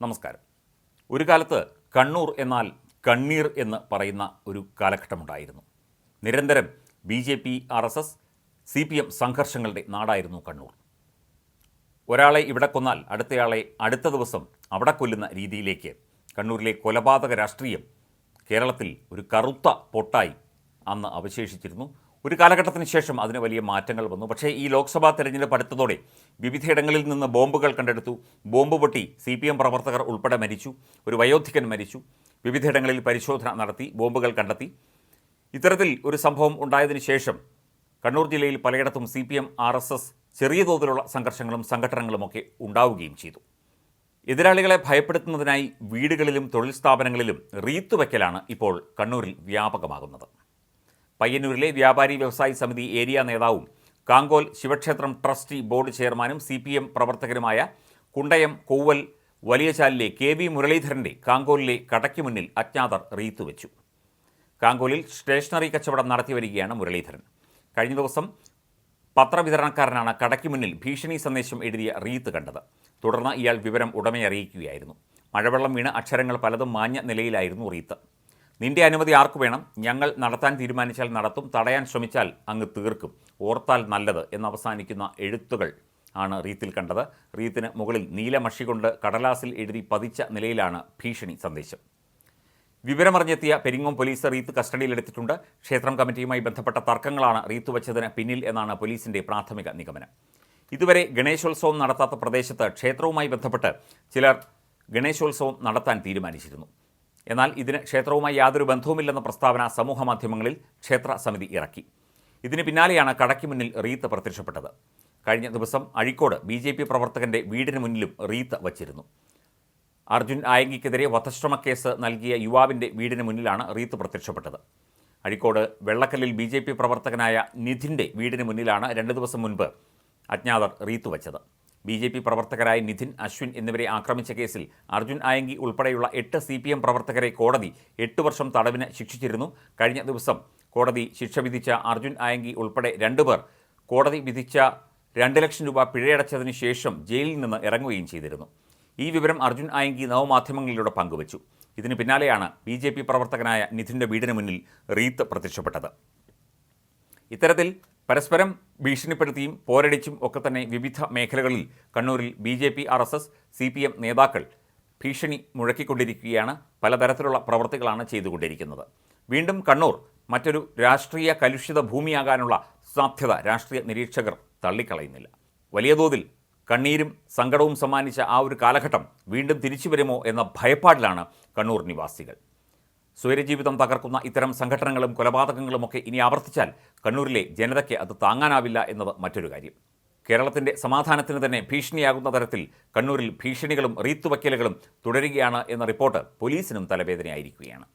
നമസ്കാരം. ഒരു കാലത്ത് കണ്ണൂർ എന്നാൽ കണ്ണീർ എന്ന് പറയുന്ന ഒരു കാലഘട്ടമുണ്ടായിരുന്നു. നിരന്തരം BJP, RSS, CPM സംഘർഷങ്ങളുടെ നാടായിരുന്നു കണ്ണൂർ. ഒരാളെ ഇവിടെ കൊന്നാൽ അടുത്തയാളെ അടുത്ത ദിവസം അവിടെ കൊല്ലുന്ന രീതിയിലേക്ക് കണ്ണൂരിലെ കൊലപാതക രാഷ്ട്രീയം കേരളത്തിൽ ഒരു കറുത്ത പൊട്ടായി അന്ന് അവശേഷിച്ചിരുന്നു. ഒരു കാലഘട്ടത്തിന് ശേഷം അതിന് വലിയ മാറ്റങ്ങൾ വന്നു. പക്ഷേ ഈ ലോക്സഭാ തെരഞ്ഞെടുപ്പ് അടുത്തതോടെ വിവിധയിടങ്ങളിൽ നിന്ന് ബോംബുകൾ കണ്ടെടുത്തു. ബോംബ് പൊട്ടി CPM പ്രവർത്തകർ ഉൾപ്പെടെ മരിച്ചു. ഒരു വയോധികൻ മരിച്ചു. വിവിധയിടങ്ങളിൽ പരിശോധന നടത്തി, ബോംബുകൾ കണ്ടെത്തി. ഇത്തരത്തിൽ ഒരു സംഭവം ഉണ്ടായതിനു ശേഷം കണ്ണൂർ ജില്ലയിൽ പലയിടത്തും CPM, RSS ചെറിയ തോതിലുള്ള സംഘർഷങ്ങളും സംഘടനകളുമൊക്കെ ഉണ്ടാവുകയും ചെയ്തു. എതിരാളികളെ ഭയപ്പെടുത്തുന്നതിനായി വീടുകളിലും തൊഴിൽ സ്ഥാപനങ്ങളിലും റീത്ത് വയ്ക്കലാണ് ഇപ്പോൾ കണ്ണൂരിൽ വ്യാപകമാകുന്നത്. പയ്യന്നൂരിലെ വ്യാപാരി വ്യവസായി സമിതി ഏരിയ നേതാവും കാങ്കോൽ ശിവക്ഷേത്രം ട്രസ്റ്റി ബോർഡ് ചെയർമാനും CPM പ്രവർത്തകരുമായ കുണ്ടയം കൊവ്വൽ വലിയചാലിലെ KV മുരളീധരൻ്റെ കാങ്കോലിലെ കടയ്ക്ക് മുന്നിൽ അജ്ഞാതർ റീത്ത് വെച്ചു. കാങ്കോലിൽ സ്റ്റേഷനറി കച്ചവടം നടത്തി വരികയാണ് മുരളീധരൻ. കഴിഞ്ഞ ദിവസം പത്രവിതരണക്കാരനാണ് കടയ്ക്ക് മുന്നിൽ ഭീഷണി സന്ദേശം എഴുതിയ റീത്ത് കണ്ടത്. തുടർന്ന് ഇയാൾ വിവരം ഉടമയെ അറിയിക്കുകയായിരുന്നു. മഴവെള്ളം വീണ് അക്ഷരങ്ങൾ പലതും മാഞ്ഞ നിലയിലായിരുന്നു റീത്ത്. നിന്റെ അനുമതി ആർക്കു വേണം? ഞങ്ങൾ നടത്താൻ തീരുമാനിച്ചാൽ നടത്തും, തടയാൻ ശ്രമിച്ചാൽ അങ്ങ് തീർക്കും, ഓർത്താൽ നല്ലത് എന്നവസാനിക്കുന്ന എഴുത്തുകൾ ആണ് റീത്തിൽ കണ്ടത്. റീത്തിന് മുകളിൽ നീല മഷി കൊണ്ട് കടലാസിൽ എഴുതി പതിച്ച നിലയിലാണ് ഭീഷണി സന്ദേശം. വിവരമറിഞ്ഞെത്തിയ പെരിങ്ങോം പോലീസ് റീത്ത് കസ്റ്റഡിയിലെടുത്തിട്ടുണ്ട്. ക്ഷേത്രം കമ്മിറ്റിയുമായി ബന്ധപ്പെട്ട തർക്കങ്ങളാണ് റീത്ത് വച്ചതിന് പിന്നിൽ എന്നാണ് പോലീസിൻ്റെ പ്രാഥമിക നിഗമനം. ഇതുവരെ ഗണേശോത്സവം നടത്താത്ത പ്രദേശത്ത് ക്ഷേത്രവുമായി ബന്ധപ്പെട്ട് ചിലർ ഗണേശോത്സവം നടത്താൻ തീരുമാനിച്ചിരുന്നു. എന്നാൽ ഇതിന് ക്ഷേത്രവുമായി യാതൊരു ബന്ധവുമില്ലെന്ന പ്രസ്താവന സമൂഹമാധ്യമങ്ങളിൽ ക്ഷേത്ര സമിതി ഇറക്കി. ഇതിന് പിന്നാലെയാണ് കടയ്ക്ക് മുന്നിൽ റീത്ത് പ്രത്യക്ഷപ്പെട്ടത്. കഴിഞ്ഞ ദിവസം അഴീക്കോട് BJP പ്രവർത്തകൻ്റെ വീടിന് മുന്നിലും റീത്ത് വച്ചിരുന്നു. അർജുൻ ആയങ്കിക്കെതിരെ വധശ്രമക്കേസ് നൽകിയ യുവാവിൻ്റെ വീടിന് മുന്നിലാണ് റീത്ത് പ്രത്യക്ഷപ്പെട്ടത്. അഴീക്കോട് വെള്ളക്കല്ലിൽ BJP പ്രവർത്തകനായ നിധിൻ്റെ വീടിന് മുന്നിലാണ് 2 ദിവസം മുൻപ് അജ്ഞാതർ റീത്ത് വച്ചത്. BJP പ്രവർത്തകരായ നിധിൻ, അശ്വിൻ എന്നിവരെ ആക്രമിച്ച കേസിൽ അർജുൻ ആയങ്കി ഉൾപ്പെടെയുള്ള 8 CPM പ്രവർത്തകരെ കോടതി 8 വർഷം തടവിന് ശിക്ഷിച്ചിരുന്നു. കഴിഞ്ഞ ദിവസം കോടതി ശിക്ഷ വിധിച്ച അർജുൻ ആയങ്കി ഉൾപ്പെടെ 2 പേർ കോടതി വിധിച്ച 2 ലക്ഷം രൂപ പിഴയടച്ചതിന് ശേഷം ജയിലിൽ നിന്ന് ഇറങ്ങുകയും ചെയ്തിരുന്നു. ഈ വിവരം അർജുൻ ആയങ്കി നവമാധ്യമങ്ങളിലൂടെ പങ്കുവച്ചു. ഇതിന് പിന്നാലെയാണ് BJP പ്രവർത്തകനായ നിധിൻ്റെ വീടിന് മുന്നിൽ റീത്ത് പ്രത്യക്ഷപ്പെട്ടത്. ഇത്തരത്തിൽ പരസ്പരം ഭീഷണിപ്പെടുത്തിയും പോരടിച്ചും ഒക്കെ തന്നെ വിവിധ മേഖലകളിൽ കണ്ണൂരിൽ BJP, RSS, CPM നേതാക്കൾ ഭീഷണി മുഴക്കിക്കൊണ്ടിരിക്കുകയാണ്. പലതരത്തിലുള്ള പ്രവൃത്തികളാണ് ചെയ്തുകൊണ്ടിരിക്കുന്നത്. വീണ്ടും കണ്ണൂർ മറ്റൊരു രാഷ്ട്രീയ കലുഷിത ഭൂമിയാകാനുള്ള സാധ്യത രാഷ്ട്രീയ നിരീക്ഷകർ തള്ളിക്കളയുന്നില്ല. വലിയ തോതിൽ കണ്ണീരും സങ്കടവും സമ്മാനിച്ച ആ ഒരു കാലഘട്ടം വീണ്ടും തിരിച്ചു വരുമോ എന്ന ഭയപ്പാടിലാണ് കണ്ണൂർ നിവാസികൾ. സ്വൈരജീവിതം തകർക്കുന്ന ഇത്തരം സംഘടനകളും കൊലപാതകങ്ങളുമൊക്കെ ഇനി ആവർത്തിച്ചാൽ കണ്ണൂരിലെ ജനതയ്ക്ക് അത് താങ്ങാനാവില്ല എന്നത് മറ്റൊരു കാര്യം. കേരളത്തിൻ്റെ സമാധാനത്തിന് തന്നെ ഭീഷണിയാകുന്ന തരത്തിൽ കണ്ണൂരിൽ ഭീഷണികളും റീത്തുവയ്ക്കലുകളും തുടരുകയാണ് എന്ന റിപ്പോർട്ട് പോലീസിനും തലവേദനയായിരിക്കുകയാണ്.